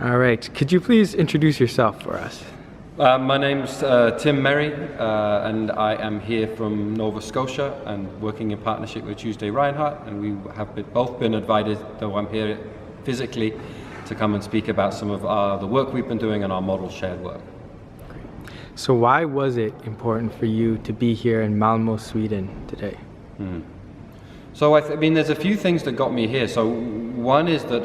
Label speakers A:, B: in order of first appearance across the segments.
A: All right. Could you please introduce yourself for us?
B: My name's Tim Merry, and I am here from Nova Scotia and working in partnership with Tuesday Reinhardt, and we have both been invited, though I'm here physically, to come and speak about some of the work we've been doing and our model shared work.
A: Great. So why was it important for you to be here in Malmö, Sweden today?
B: So I mean, there's a few things that got me here. So one is that,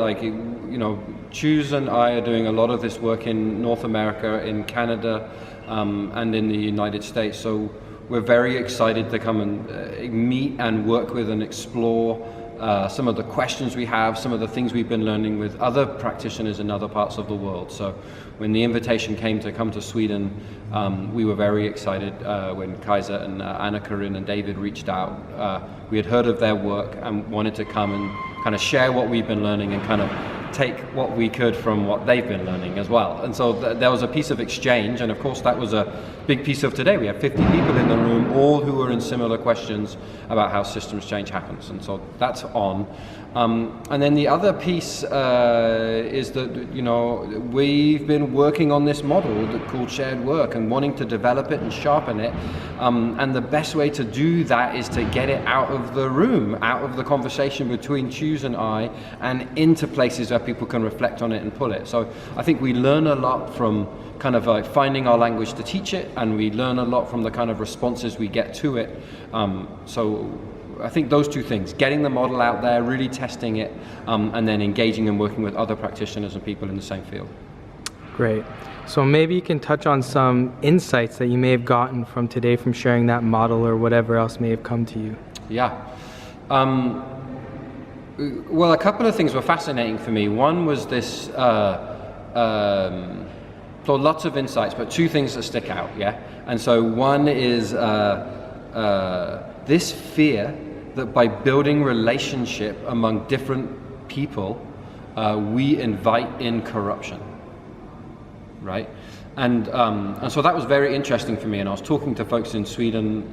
B: Choose and I are doing a lot of this work in North America, in Canada, and in the United States. So we're very excited to come and meet and work with and explore some of the questions we have, some of the things we've been learning with other practitioners in other parts of the world. So when the invitation came to come to Sweden, we were very excited when Kaiser and Anna-Karin and David reached out. We had heard of their work and wanted to come and kind of share what we've been learning and kind of take what we could from what they've been learning as well. And so there was a piece of exchange, and of course that was a big piece of today. We have 50 people in the room, all who are in similar questions about how systems change happens, and so that's on. And then the other piece is that we've been working on this model called shared work and wanting to develop it and sharpen it, and the best way to do that is to get it out of the room, out of the conversation between Choose and I, and into places where people can reflect on it and pull it. So I think we learn a lot from kind of like finding our language to teach it, and we learn a lot from the kind of responses we get to it. So I think those two things, getting the model out there, really testing it, and then engaging and working with other practitioners and people in the same field. Great.
A: So maybe you can touch on some insights that you may have gotten from today from sharing that model or whatever else may have come to you.
B: Yeah. Well, a couple of things were fascinating for me. One was this, so lots of insights, but two things that stick out, yeah? And so one is this fear that by building relationship among different people, we invite in corruption, right? And so that was very interesting for me, and I was talking to folks in Sweden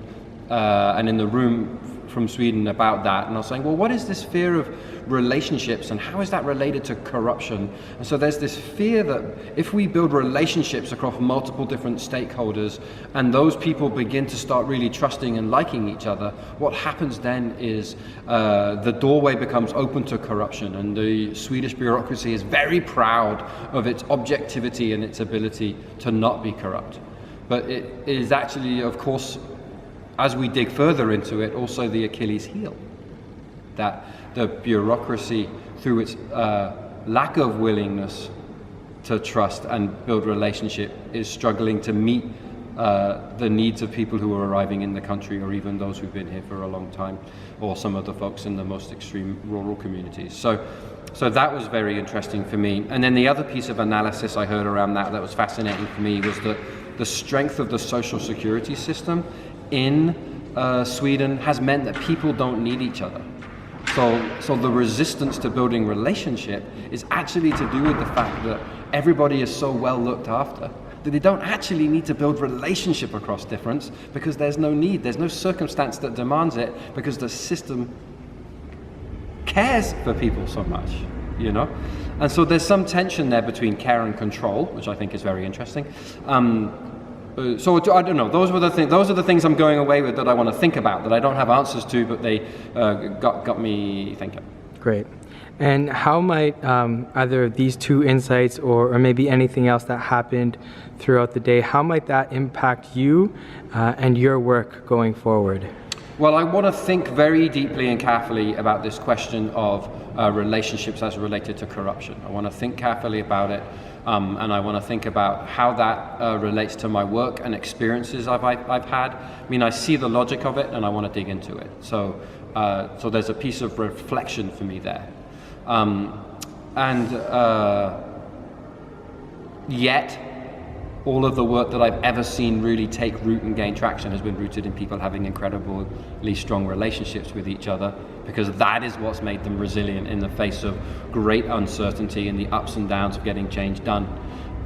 B: and in the room from Sweden about that, and I was saying, well, what is this fear of relationships and how is that related to corruption? And so there's this fear that if we build relationships across multiple different stakeholders and those people begin to start really trusting and liking each other, what happens then is the doorway becomes open to corruption, and the Swedish bureaucracy is very proud of its objectivity and its ability to not be corrupt. But it is actually, of course, as we dig further into it, also the Achilles heel, that the bureaucracy, through its lack of willingness to trust and build relationship, is struggling to meet the needs of people who are arriving in the country, or even those who've been here for a long time, or some of the folks in the most extreme rural communities. So that was very interesting for me. And then the other piece of analysis I heard around that was fascinating for me was that the strength of the social security system in Sweden has meant that people don't need each other. So the resistance to building relationship is actually to do with the fact that everybody is so well looked after that they don't actually need to build relationship across difference, because there's no need, there's no circumstance that demands it, because the system cares for people so much, And so there's some tension there between care and control, which I think is very interesting. So I don't know. Those are the things I'm going away with that I want to think about, that I don't have answers to, but they got me thinking.
A: Great. And how might either of these two insights or maybe anything else that happened throughout the day, how might that impact you and your work going forward?
B: Well, I want to think very deeply and carefully about this question of relationships as related to corruption. I want to think carefully about it, and I want to think about how that relates to my work and experiences I've had. I mean, I see the logic of it, and I want to dig into it. So there's a piece of reflection for me there. Yet, all of the work that I've ever seen really take root and gain traction has been rooted in people having incredibly strong relationships with each other, because that is what's made them resilient in the face of great uncertainty and the ups and downs of getting change done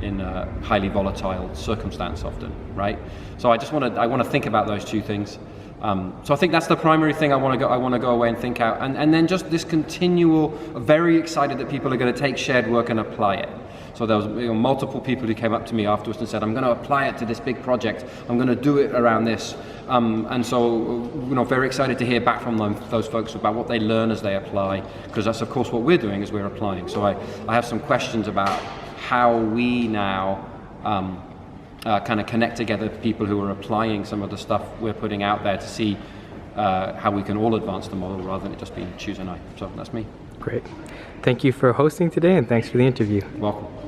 B: in a highly volatile circumstance often, right? So I want to think about those two things. So I think that's the primary thing I want to go away and think out, and then just this continual, very excited that people are going to take shared work and apply it. So there was multiple people who came up to me afterwards and said, I'm going to apply it to this big project. I'm going to do it around this. And so, very excited to hear back from those folks about what they learn as they apply, because that's of course what we're doing, is we're applying. So I have some questions about how we now kind of connect together people who are applying some of the stuff we're putting out there to see how we can all advance the model rather than it just being choose and I. So that's me.
A: Great. Thank you for hosting today, and thanks for the interview.
B: Welcome.